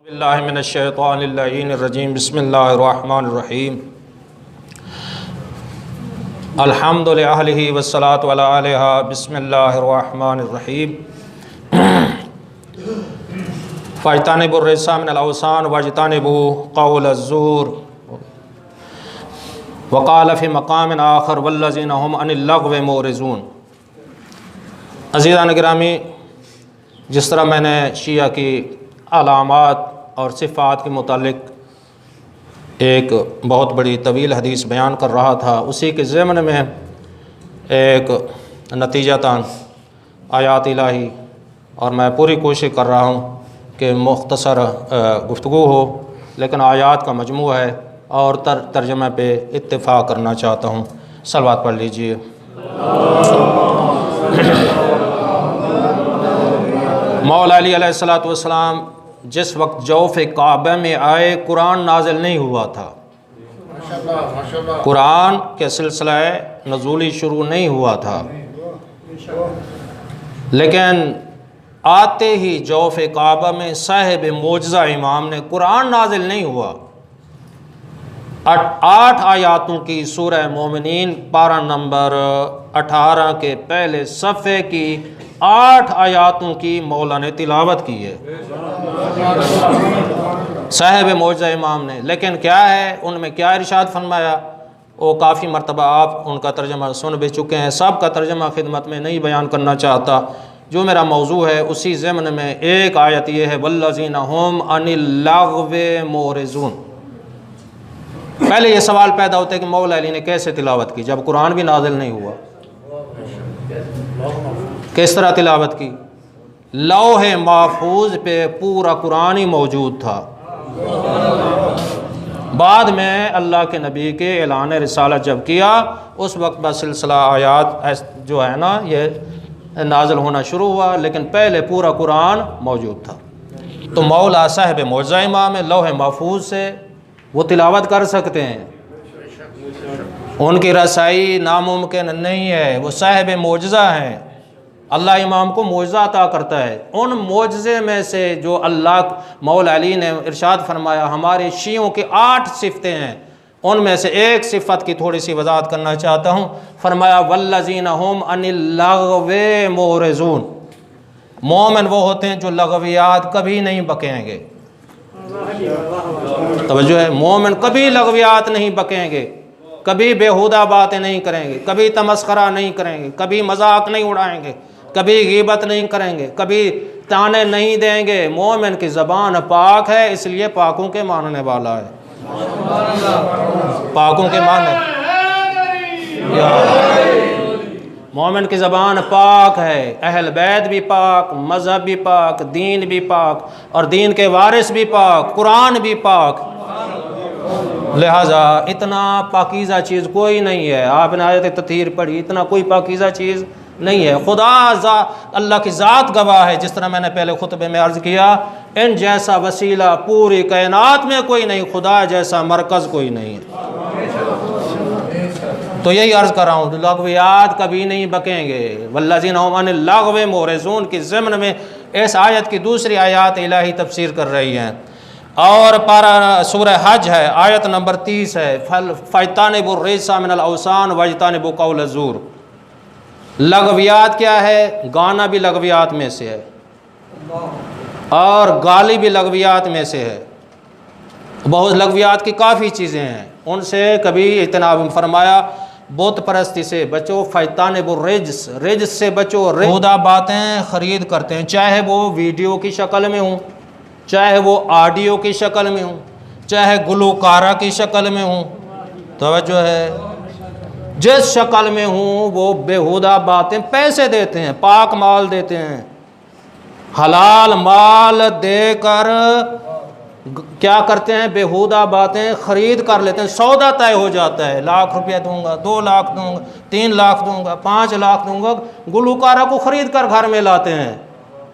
اللہ من الشیطان اللعین الرجیم بسم اللہ الرحمن الرحیم الحمد للہ والصلاة علی آلہا بسم اللہ الرحمن الرحیم فاجتنبوا الرجس من الاوثان واجتنبوا قول الزور وقال فی مقام آخر والذین هم عن اللغو معرضون۔ عزیزان گرامی، جس طرح میں نے شیعہ کی علامات اور صفات کے متعلق ایک بہت بڑی طویل حدیث بیان کر رہا تھا، اسی کے ضمن میں ایک نتیجتاً آیات الہی، اور میں پوری کوشش کر رہا ہوں کہ مختصر گفتگو ہو، لیکن آیات کا مجموعہ ہے اور ترجمہ پہ اتفاق کرنا چاہتا ہوں۔ صلوات پڑھ لیجئے۔ مولا علی علیہ السلام جس وقت جوف کعبہ میں آئے، قرآن نازل نہیں ہوا تھا، قرآن کے سلسلہ نزولی شروع نہیں ہوا تھا، لیکن آتے ہی جوف کعبہ میں صاحب معجزہ امام نے قرآن نازل نہیں ہوا، 8 آیاتوں کی سورہ مومنین پارہ نمبر 18 کے پہلے صفحے کی 8 آیاتوں کی مولا نے تلاوت کی ہے صاحب معجزہ امام نے۔ لیکن کیا ہے ان میں کیا ارشاد فرمایا، وہ کافی مرتبہ آپ ان کا ترجمہ سن بھی چکے ہیں، سب کا ترجمہ خدمت میں نہیں بیان کرنا چاہتا۔ جو میرا موضوع ہے اسی ضمن میں ایک آیت یہ ہے والذین هم عن اللغو معرضون۔ پہلے یہ سوال پیدا ہوتا ہے کہ مولا علی نے کیسے تلاوت کی جب قرآن بھی نازل نہیں ہوا؟ کس طرح تلاوت کی؟ لوح محفوظ پہ پورا قرآن ہی موجود تھا، بعد میں اللہ کے نبی کے اعلان رسالت جب کیا اس وقت بس سلسلہ آیات جو ہے نا یہ نازل ہونا شروع ہوا، لیکن پہلے پورا قرآن موجود تھا۔ تو مولا صاحب معجزہ امام ہے، لوح محفوظ سے وہ تلاوت کر سکتے ہیں، ان کی رسائی ناممکن نہیں ہے، وہ صاحب معجزہ ہیں، اللہ امام کو معجزہ عطا کرتا ہے۔ ان معجزے میں سے جو اللہ مولا علی نے ارشاد فرمایا، ہمارے شیعوں کی 8 صفتیں ہیں، ان میں سے ایک صفت کی تھوڑی سی وضاحت کرنا چاہتا ہوں۔ فرمایا والذین هم عن اللغو معرضون، مومن وہ ہوتے ہیں جو لغویات کبھی نہیں بکیں گے۔ توجہ ہے، مومن کبھی لغویات نہیں بکیں گے، کبھی بیہودہ باتیں نہیں کریں گے، کبھی تمسخرہ نہیں کریں گے، کبھی مذاق نہیں اڑائیں گے، کبھی غیبت نہیں کریں گے، کبھی تانے نہیں دیں گے۔ مومن کی زبان پاک ہے، اس لیے پاکوں کے ماننے والا ہے، پاکوں کے ماننے، مومن کی زبان پاک ہے، اہل بیت بھی پاک، مذہب بھی پاک، دین بھی پاک، اور دین کے وارث بھی پاک، قرآن بھی پاک۔ لہٰذا اتنا پاکیزہ چیز کوئی نہیں ہے، آپ نے آیت تطہیر پڑھی، اتنا کوئی پاکیزہ چیز نہیں ہے۔ خدا اللہ کی ذات گواہ ہے، جس طرح میں نے پہلے خطبے میں عرض کیا، ان جیسا وسیلہ پوری کائنات میں کوئی نہیں، خدا جیسا مرکز کوئی نہیں ہے۔ تو یہی عرض کر رہا ہوں، لغویات کبھی نہیں بکیں گے۔ والذین هم عن اللغو معرضون کی ضمن میں اس آیت کی دوسری آیات الہی تفسیر کر رہی ہیں، اور پارہ سورہ حج ہے، آیت نمبر 30 ہے فاجتنبوا الرجس من الاوثان واجتنبوا قول الزور۔ لغویات کیا ہے؟ گانا بھی لغویات میں سے ہے، اور گالی بھی لغویات میں سے ہے، بہت لغویات کی کافی چیزیں ہیں، ان سے کبھی اجتناب فرمایا۔ بت پرستی سے بچو، فاجتنبوا الرجس، رجس سے بچو۔ بیہودہ باتیں خرید کرتے ہیں، چاہے وہ ویڈیو کی شکل میں ہوں، چاہے وہ آڈیو کی شکل میں ہوں، چاہے گلوکارہ کی شکل میں ہوں، توجہ ہے، جس شکل میں ہوں وہ بیہودہ باتیں پیسے دیتے ہیں، پاک مال دیتے ہیں، حلال مال دے کر کیا کرتے ہیں؟ بیہودہ باتیں خرید کر لیتے ہیں، سودا طے ہو جاتا ہے، 1 لاکھ روپیہ دوں گا، 2 لاکھ دوں گا، 3 لاکھ دوں گا، 5 لاکھ دوں گا، گلوکارہ کو خرید کر گھر میں لاتے ہیں،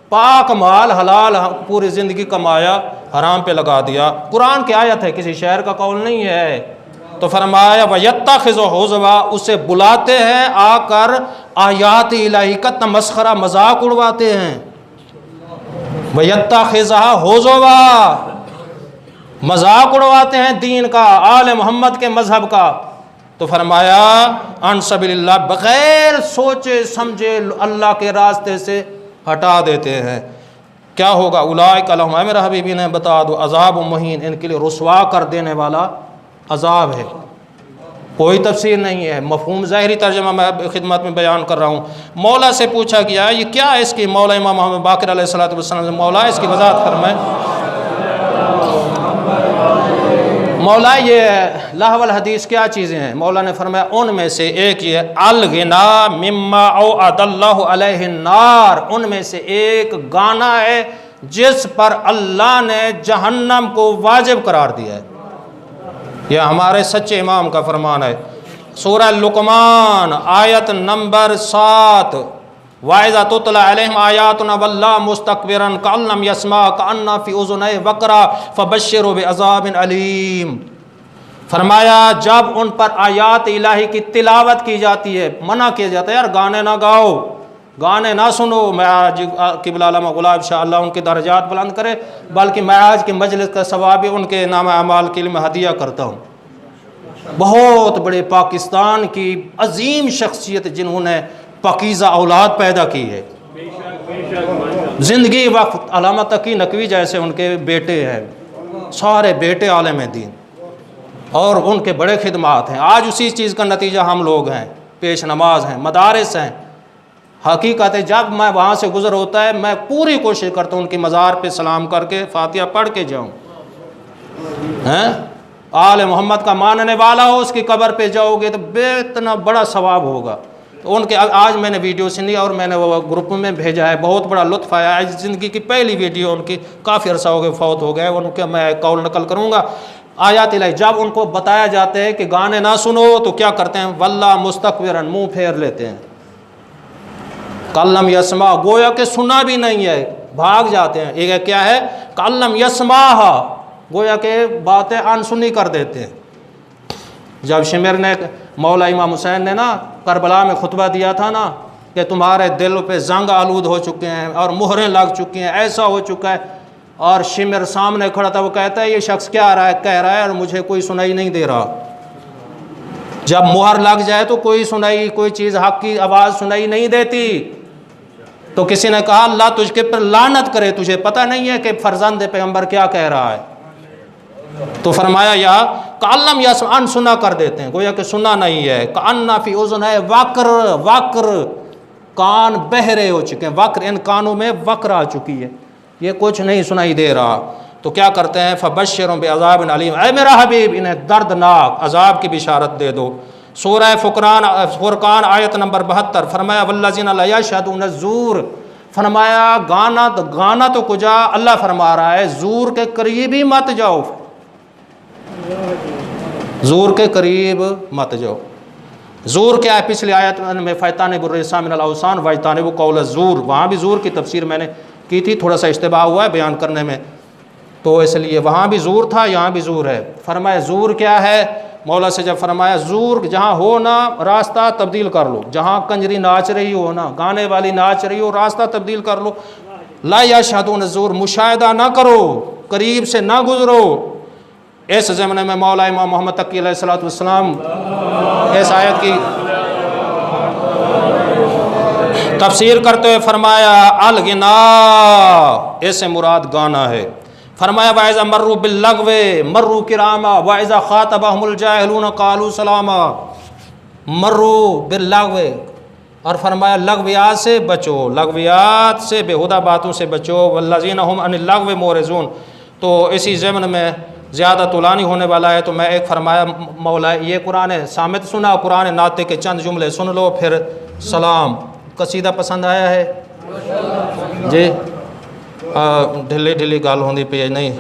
پاک مال حلال پوری زندگی کمایا، حرام پہ لگا دیا۔ قرآن کی آیت ہے، کسی شاعر کا قول نہیں ہے۔ تو فرمایا وَيَتَّخِذُ حُزُوًا، اسے بلاتے ہیں آ کر آیات الہی کا تمسخرہ مذاق اڑواتے ہیں۔ وَيَتَّخِذُهَا حُزُوًا، مذاق اڑواتے ہیں دین کا، آل محمد کے مذہب کا، تو فرمایا عن سبیل اللہ، بغیر سوچے سمجھے اللہ کے راستے سے ہٹا دیتے ہیں۔ کیا ہوگا؟ اولئک لہم، اے میرے حبیبی نے بتا دو، عذاب مہین، ان کے لیے رسوا کر دینے والا عذاب ہے۔ کوئی تفسیر نہیں ہے، مفہوم ظاہری ترجمہ میں خدمت میں بیان کر رہا ہوں۔ مولا سے پوچھا گیا یہ کیا ہے اس کی، مولا امام محمد باقر علیہ السلام سے، مولا اس کی وضاحت فرمائے۔ مولا یہ لہو الحدیث کیا چیزیں ہیں؟ مولا نے فرمایا ان میں سے ایک یہ الغنا مما اوعد اللہ علیہ النار، ان میں سے ایک گانا ہے جس پر اللہ نے جہنم کو واجب قرار دیا ہے۔ یہ ہمارے سچے امام کا فرمان ہے۔ سورہ لقمان آیت نمبر 7، وَإِذَا تُتْلَى عَلَيْهِمْ آيَاتُنَا وَلَّىٰ مُسْتَكْبِرًا كَأَن لَّمْ يَسْمَعْهَا كَأَنَّ فِي أُذُنَيْهِ وَقْرًا فَبَشِّرْهُ بِعَذَابٍ أَلِيمٍ۔ فرمایا جب ان پر آیات الہی کی تلاوت کی جاتی ہے، منع کیا جاتا ہے یار گانے نہ گاؤ، گانے نہ سنو۔ معراج قبلہ علامہ غلام شاہ اللہ ان کے درجات بلند کرے، بلکہ معراج کے مجلس کا ثواب بھی ان کے نام اعمال کے لیے میں ہدیہ کرتا ہوں۔ بہت بڑے پاکستان کی عظیم شخصیت جنہوں نے پاکیزہ اولاد پیدا کی ہے، زندگی وقت علامہ تقی نقوی جیسے ان کے بیٹے ہیں، سارے بیٹے عالم دین، اور ان کے بڑے خدمات ہیں۔ آج اسی چیز کا نتیجہ ہم لوگ ہیں، پیش نماز ہیں، مدارس ہیں۔ حقیقت ہے جب میں وہاں سے گزر ہوتا ہے میں پوری کوشش کرتا ہوں ان کی مزار پہ سلام کر کے فاتحہ پڑھ کے جاؤں۔ آل محمد کا ماننے والا ہو، اس کی قبر پہ جاؤ گے تو اتنا بڑا ثواب ہوگا۔ تو ان کے آج میں نے ویڈیو سنی اور میں نے وہ گروپ میں بھیجا ہے، بہت بڑا لطف آیا۔ آج زندگی کی پہلی ویڈیو ان کی، کافی عرصہ ہو گئے فوت ہو گئے، ان کے میں قول نقل کروں گا۔ آیات الہی جب ان کو بتایا جاتا ہے کہ گانے نہ سنو تو کیا کرتے ہیں؟ واللہ مستکبرن، منہ پھیر لیتے ہیں۔ کلم یسما، گویا کہ سنا بھی نہیں ہے، بھاگ جاتے ہیں۔ ایک کیا ہے؟ کلم یسماہا، گویا کہ باتیں انسنی کر دیتے ہیں۔ جب شمر نے مولا امام حسین نے نا کربلا میں خطبہ دیا تھا نا کہ تمہارے دل پہ زنگ آلود ہو چکے ہیں اور مہریں لگ چکی ہیں، ایسا ہو چکا ہے، اور شمر سامنے کھڑا تھا، وہ کہتا ہے یہ شخص کیا رہا ہے کہہ رہا ہے اور مجھے کوئی سنائی نہیں دے رہا۔ جب مہر لگ جائے تو کوئی سنائی، کوئی چیز حق کی آواز سنائی نہیں دیتی۔ تو کسی نے کہا اللہ تجھ کے پر لعنت کرے، تجھے پتہ نہیں ہے کہ فرزند پیغمبر کیا کہہ رہا ہے؟ تو فرمایا یا کالم یا ان سنا کر دیتے ہیں، گویا کہ سنا نہیں ہے۔ کأن فی اذن ہے وقر، وقر، کان بہرے ہو چکے ہیں، وقر، ان کانوں میں وقر آ چکی ہے، یہ کچھ نہیں سنائی دے رہا۔ تو کیا کرتے ہیں؟ فبشرهم بعذاب علیم، اے میرا حبیب انہیں دردناک عذاب کی بشارت دے دو۔ سورہ فرقان آیت نمبر 72 فرمایا والذین لا یشہدون الزور، فرمایا گانا تو کجا، اللہ فرما رہا ہے زور کے قریب ہی مت جاؤ، زور کے قریب مت جاؤ۔ زور کیا ہے؟ پچھلی آیت میں فَيَجْتَنِبُوا الرِّجْسَ مِنَ الْأَوْثَانِ وَيَجْتَنِبُوا قَوْلَ الزُّورِ، وہاں بھی زور کی تفسیر میں نے کی تھی، تھوڑا سا اشتباہ ہوا ہے بیان کرنے میں، تو اس لیے وہاں بھی زور تھا، یہاں بھی زور ہے۔ فرمایا زور کیا ہے؟ مولا سے جب فرمایا زور جہاں ہو نا راستہ تبدیل کر لو، جہاں کنجری ناچ رہی ہو نا، گانے والی ناچ رہی ہو، راستہ تبدیل کر لو۔ لا یشہدون الزور، مشاہدہ نہ کرو، قریب سے نہ گزرو۔ اس زمانے میں مولا امام محمد تقی علیہ السلام اس آیت کی تفسیر کرتے ہوئے فرمایا الغنا، اس سے مراد گانا ہے۔ فرمایا وَإِذَا مَرُّوا بِاللَّغْوِ مَرُّوا كِرَامًا وَإِذَا خَاطَبَهُمُ الْجَاهِلُونَ قَالُوا سَلَامًا، مروا باللغو، اور فرمایا لغویات سے بچو، لغویات سے، بےہودہ باتوں سے بچو، والذین هم عن اللغو معرضون۔ تو اسی ضمن میں زیادہ طولانی ہونے والا ہے تو میں ایک فرمایا مولا یہ قرآن سامت سنا، قرآن ناطق کے چند جملے سن لو پھر سلام۔ قصیدہ پسند آیا ہے جی؟ ڈھلی ڈھلی گال ہوندی پی نہیں؟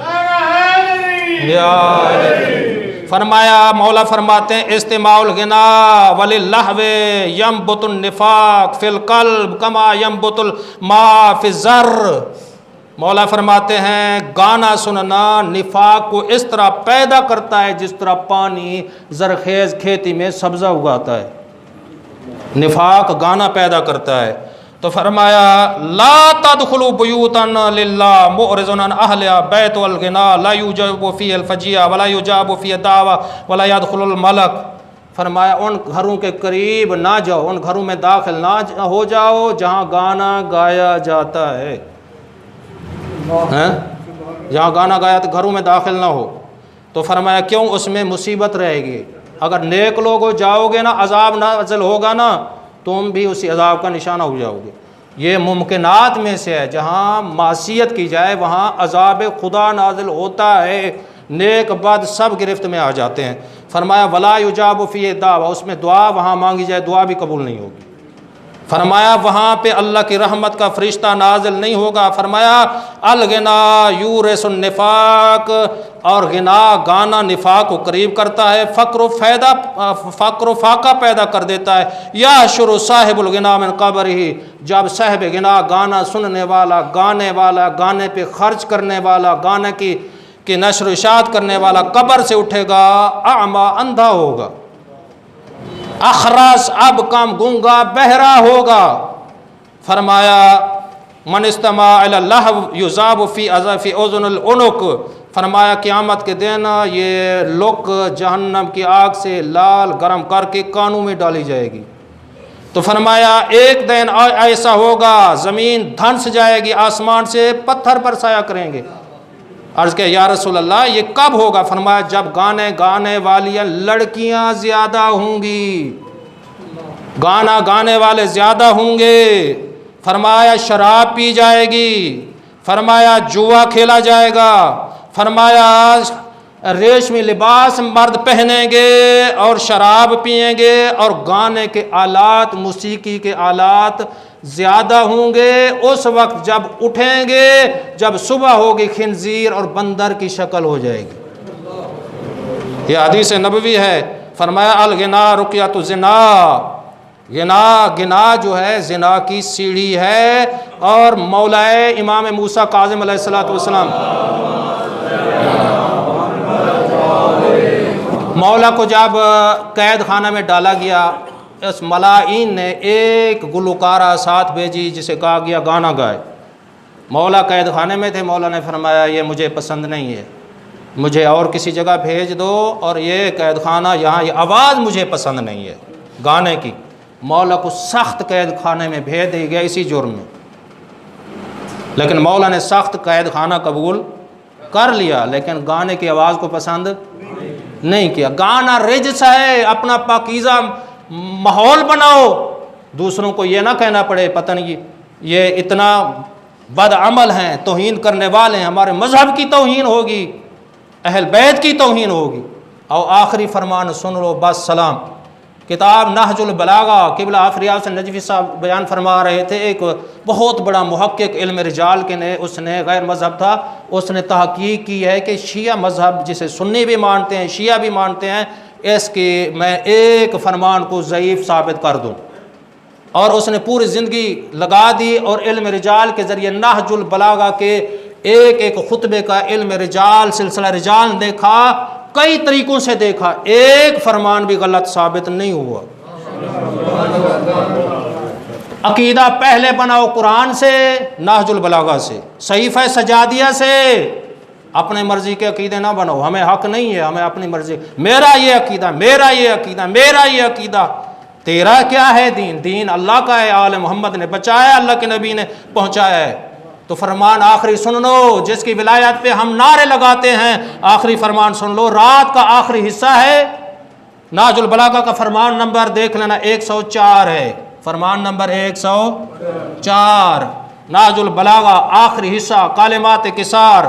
فرمایا مولا فرماتے ہیں استماع الغنا وللہو ینبت النفاق فی القلب کما ینبت الماء فی الزر۔ مولا فرماتے ہیں گانا سننا نفاق کو اس طرح پیدا کرتا ہے جس طرح پانی زرخیز کھیتی میں سبزہ اگاتا ہے، نفاق گانا پیدا کرتا ہے۔ تو فرمایا لا تدخلوا بیوتا للہ معرضن عن اہلها بیت الغنا لا یوجب فی الفجیع ولا یجاب فی الدعوہ ولا يدخل الملک. فرمایا ان گھروں کے قریب نہ جاؤ، ان گھروں میں داخل نہ ہو جاؤ جہاں گانا گایا جاتا ہے. جہاں گانا گایا تو گھروں میں داخل نہ ہو. تو فرمایا کیوں؟ اس میں مصیبت رہے گی. اگر نیک لوگ ہو جاؤ گے نا، عذاب نازل ہوگا نا، تم بھی اسی عذاب کا نشانہ ہو جاؤ گے. یہ ممکنات میں سے ہے، جہاں معصیت کی جائے وہاں عذاب خدا نازل ہوتا ہے، نیک بد سب گرفت میں آ جاتے ہیں. فرمایا ولا یجاب فی الدعوہ، اس میں دعا وہاں مانگی جائے دعا بھی قبول نہیں ہوگی. فرمایا وہاں پہ اللہ کی رحمت کا فرشتہ نازل نہیں ہوگا. فرمایا الغنا یورث النفاق، اور غنا گانا نفاق کو قریب کرتا ہے، فقر و فاقہ پیدا کر دیتا ہے. یحشر صاحب الغنا من قبرہ، جب صاحب غنا گانا سننے والا، گانے پہ خرچ کرنے والا، گانے کی نشر و اشاعت کرنے والا قبر سے اٹھے گا، اعمیٰ اندھا ہوگا، اخرس اب کم گونگا بہرا ہوگا. فرمایا من استماع الی اللہو یذاب فی اذن العنق. فرمایا قیامت کے دن یہ لوک جہنم کی آگ سے لال گرم کر کے کانوں میں ڈالی جائے گی. تو فرمایا ایک دن ایسا ہوگا زمین دھنس جائے گی، آسمان سے پتھر پر سایہ کریں گے. عرض کہ یا رسول اللہ یہ کب ہوگا؟ فرمایا جب گانے والی لڑکیاں زیادہ ہوں گی، گانا گانے والے زیادہ ہوں گے. فرمایا شراب پی جائے گی، فرمایا جوا کھیلا جائے گا، فرمایا ریشمی لباس مرد پہنیں گے اور شراب پئیں گے، اور گانے کے آلات، موسیقی کے آلات زیادہ ہوں گے. اس وقت جب اٹھیں گے، جب صبح ہوگی، خنزیر اور بندر کی شکل ہو جائے گی. یہ حدیث نبوی ہے. فرمایا الغنا رقیۃ الزنا، گنا جو ہے زنا کی سیڑھی ہے. اور مولا امام موسیٰ کاظم علیہ الصلوۃ والسلام، مولا کو جب قید خانہ میں ڈالا گیا، اس ملائین نے ایک گلوکارہ ساتھ بھیجی جسے کہا گیا گانا گائے. مولا قید خانے میں تھے. مولا نے فرمایا یہ مجھے پسند نہیں ہے، مجھے اور کسی جگہ بھیج دو، اور یہ قید خانہ یہاں یہ آواز مجھے پسند نہیں ہے گانے کی. مولا کو سخت قید خانے میں بھیج دیا گیا اسی جرم میں. لیکن مولا نے سخت قید خانہ قبول کر لیا، لیکن گانے کی آواز کو پسند نہیں کیا. گانا رجس ہے، اپنا پاکیزہ ماحول بناؤ، دوسروں کو یہ نہ کہنا پڑے پتہ نہیں یہ اتنا بد عمل ہیں، توہین کرنے والے ہیں، ہمارے مذہب کی توہین ہوگی، اہل بیت کی توہین ہوگی. اور آخری فرمان سن لو بس سلام. کتاب نہج البلاغہ، قبلہ آفریاد سے نجفی صاحب بیان فرما رہے تھے. ایک بہت بڑا محقق علم رجال کے نے، اس نے غیر مذہب تھا، اس نے تحقیق کی ہے کہ شیعہ مذہب جسے سنی بھی مانتے ہیں، شیعہ بھی مانتے ہیں، اس کی میں ایک فرمان کو ضعیف ثابت کر دوں. اور اس نے پوری زندگی لگا دی اور علم رجال کے ذریعے نہج البلاغہ کے ایک خطبے کا علم رجال، سلسلہ رجال دیکھا، کئی طریقوں سے دیکھا، ایک فرمان بھی غلط ثابت نہیں ہوا. عقیدہ پہلے بناؤ قرآن سے، نہج البلاغہ سے، صحیفہ سجادیہ سے. اپنے مرضی کے عقیدے نہ بناؤ، ہمیں حق نہیں ہے، ہمیں اپنی مرضی، میرا یہ عقیدہ، میرا یہ عقیدہ، میرا یہ عقیدہ. تیرا کیا ہے دین؟ دین اللہ کا ہے، آل محمد نے بچایا، اللہ کے نبی نے پہنچایا ہے. تو فرمان آخری سن لو، جس کی ولایت پہ ہم نعرے لگاتے ہیں، آخری فرمان سن لو. رات کا آخری حصہ ہے، نہج البلاغہ کا فرمان نمبر دیکھ لینا 104 ہے، فرمان نمبر 104 نہج البلاغہ آخری حصہ، کلمات قصار.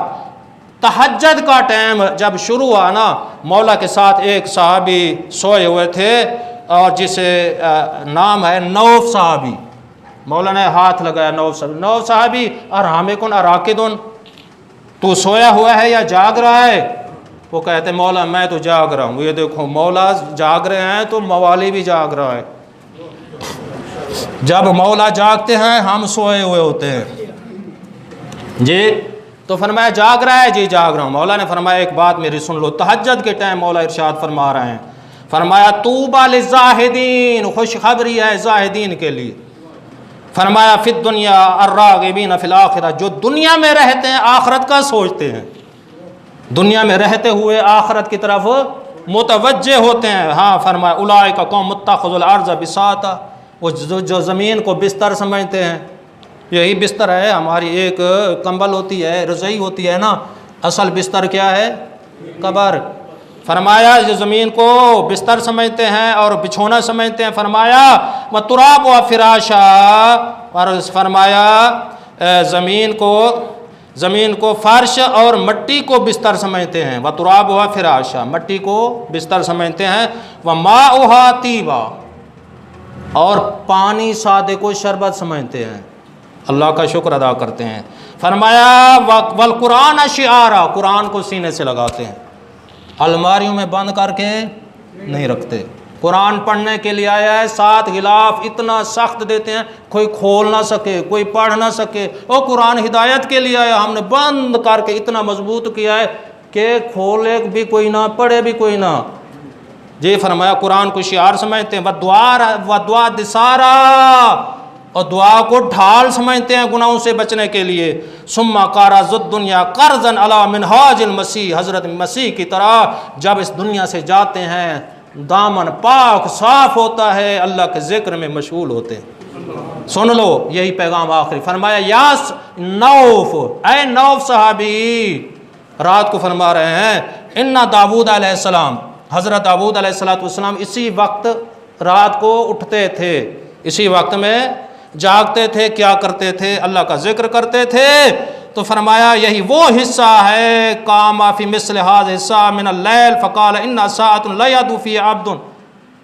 تہجد کا ٹائم جب شروع ہوا نا، مولا کے ساتھ ایک صحابی سوئے ہوئے تھے، اور جسے نام ہے نوف صحابی. مولا نے ہاتھ لگایا، نوف صحابی ارحامکن اراکدن، تو سویا ہوا ہے یا جاگ رہا ہے؟ وہ کہتے مولا میں تو جاگ رہا ہوں. یہ دیکھو مولا جاگ رہے ہیں تو موالی بھی جاگ رہا ہے. جب مولا جاگتے ہیں ہم سوئے ہوئے ہوتے ہیں. جی تو فرمایا جاگ رہا ہے؟ جی جاگ رہا ہوں. مولا نے فرمایا ایک بات میری سن لو. تہجد کے ٹائم مولا ارشاد فرما رہے ہیں، فرمایا طوبی للزاہدین، خوشخبری ہے زاہدین کے لیے. فرمایا فی الدنیا الراغبین فی الآخرہ، جو دنیا میں رہتے ہیں آخرت کا سوچتے ہیں، دنیا میں رہتے ہوئے آخرت کی طرف متوجہ ہوتے ہیں. ہاں فرمایا اولئک قوم اتخذوا الارض بساطا، وہ جو زمین کو بستر سمجھتے ہیں. یہی بستر ہے، ہماری ایک کمبل ہوتی ہے، رضائی ہوتی ہے نا، اصل بستر کیا ہے؟ قبر. فرمایا جو زمین کو بستر سمجھتے ہیں اور بچھونا سمجھتے ہیں، فرمایا وتراب وفراشا، اور فرمایا زمین کو فرش اور مٹی کو بستر سمجھتے ہیں. وتراب وفراشا، مٹی کو بستر سمجھتے ہیں. وماؤها طیبا، اور پانی سادے کو شربت سمجھتے ہیں. اللہ کا شکر ادا کرتے ہیں. فرمایا والقرآن شعارا، قرآن کو سینے سے لگاتے ہیں، الماریوں میں بند کر کے نہیں رکھتے. قرآن پڑھنے کے لیے آیا ہے، 7 غلاف اتنا سخت دیتے ہیں کوئی کھول نہ سکے، کوئی پڑھ نہ سکے. وہ قرآن ہدایت کے لیے آیا، ہم نے بند کر کے اتنا مضبوط کیا ہے کہ کھولے بھی کوئی نہ، پڑھے بھی کوئی نہ. جی فرمایا قرآن کو شعار سمجھتے ہیں. ودعا دسارا، اور دعا کو ڈھال سمجھتے ہیں گناہوں سے بچنے کے لیے. ثم قارض الدنیا قرضا علی منہاج المسیح، حضرت مسیح کی طرح جب اس دنیا سے جاتے ہیں دامن پاک صاف ہوتا ہے، اللہ کے ذکر میں مشغول ہوتے ہیں. سن لو یہی پیغام آخری. فرمایا یاس نوف، اے نوف صحابی، رات کو فرما رہے ہیں ان داؤد علیہ السلام، حضرت داؤد علیہ السلام اسی وقت رات کو اٹھتے تھے، اسی وقت میں جاگتے تھے. کیا کرتے تھے؟ اللہ کا ذکر کرتے تھے. تو فرمایا یہی وہ حصہ ہے قام فی مثل ھذا حصہ من اللیل فقال ان ساعۃ لا یدعو فی عبد.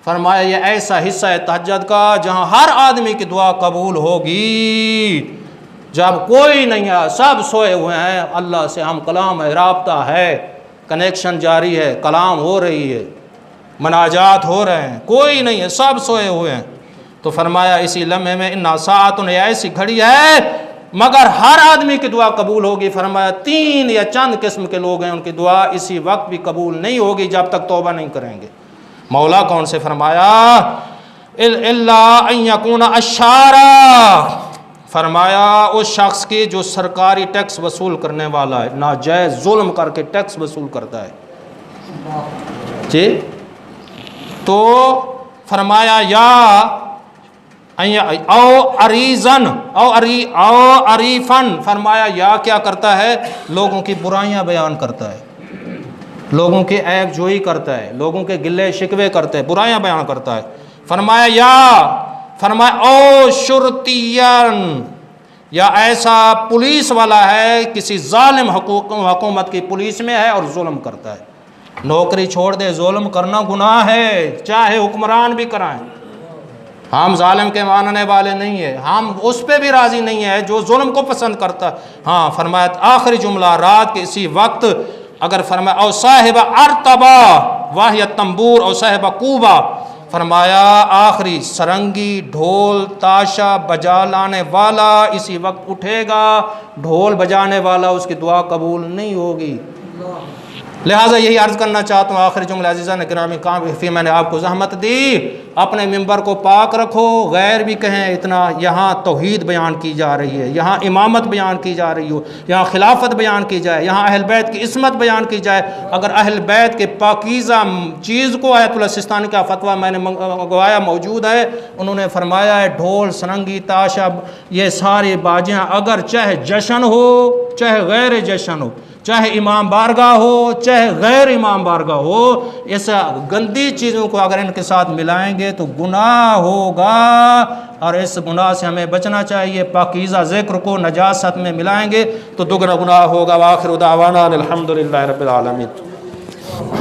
فرمایا یہ ایسا حصہ ہے تہجد کا جہاں ہر آدمی کی دعا قبول ہوگی جب کوئی نہیں ہے، سب سوئے ہوئے ہیں، اللہ سے ہم کلام ہے، رابطہ ہے، کنیکشن جاری ہے، کلام ہو رہی ہے، مناجات ہو رہے ہیں، کوئی نہیں ہے، سب سوئے ہوئے ہیں. تو فرمایا اسی لمحے میں ان ساعت، ایسی گھڑی ہے مگر ہر آدمی کی دعا قبول ہوگی. فرمایا 3 یا چند قسم کے لوگ ہیں ان کی دعا اسی وقت بھی قبول نہیں ہوگی جب تک توبہ نہیں کریں گے. مولا کون سے؟ فرمایا الا ان یکون اشارا، فرمایا اس شخص کی جو سرکاری ٹیکس وصول کرنے والا ہے، ناجائز ظلم کر کے ٹیکس وصول کرتا ہے. جی تو فرمایا یا او عریضن او عریفن، فرمایا یا کیا کرتا ہے؟ لوگوں کی برائیاں بیان کرتا ہے، لوگوں کے عیب جوئی کرتا ہے، لوگوں کے گلے شکوے کرتا ہے، برائیاں بیان کرتا ہے. فرمایا او شرطین، یا ایسا پولیس والا ہے، کسی ظالم حکومت کی پولیس میں ہے اور ظلم کرتا ہے. نوکری چھوڑ دے، ظلم کرنا گناہ ہے، چاہے حکمران بھی کرائیں. ہم ظالم کے ماننے والے نہیں ہیں، ہم اس پہ بھی راضی نہیں ہیں جو ظلم کو پسند کرتا. ہاں فرمایا آخری جملہ رات کے اسی وقت اگر فرمایا او صاحب ارتبا واہی تنبور او صاحب کوبا، فرمایا آخری سرنگی ڈھول تاشا بجا لانے والا اسی وقت اٹھے گا، ڈھول بجانے والا اس کی دعا قبول نہیں ہوگی. لہٰذا یہی عرض کرنا چاہتا ہوں آخری جملہ عزیزہ نے گرامی کافی میں نے آپ کو زحمت دی، اپنے ممبر کو پاک رکھو، غیر بھی کہیں اتنا. یہاں توحید بیان کی جا رہی ہے، یہاں امامت بیان کی جا رہی ہو، یہاں خلافت بیان کی جائے، یہاں اہل بیت کی عصمت بیان کی جائے. اگر اہل بیت کے پاکیزہ چیز کو آیت اللہ سستانی کا فتویٰ میں نے منگوایا موجود ہے، انہوں نے فرمایا ہے ڈھول سرنگی تاشا یہ ساری باجیاں اگر چاہے جشن ہو چاہے غیر جشن ہو، چاہے امام بارگاہ ہو چاہے غیر امام بارگاہ ہو، اس گندی چیزوں کو اگر ان کے ساتھ ملائیں گے تو گناہ ہوگا، اور اس گناہ سے ہمیں بچنا چاہیے. پاکیزہ ذکر کو نجاست میں ملائیں گے تو دگنا گناہ ہوگا. وآخر دعوانا الحمدللہ رب العالمین.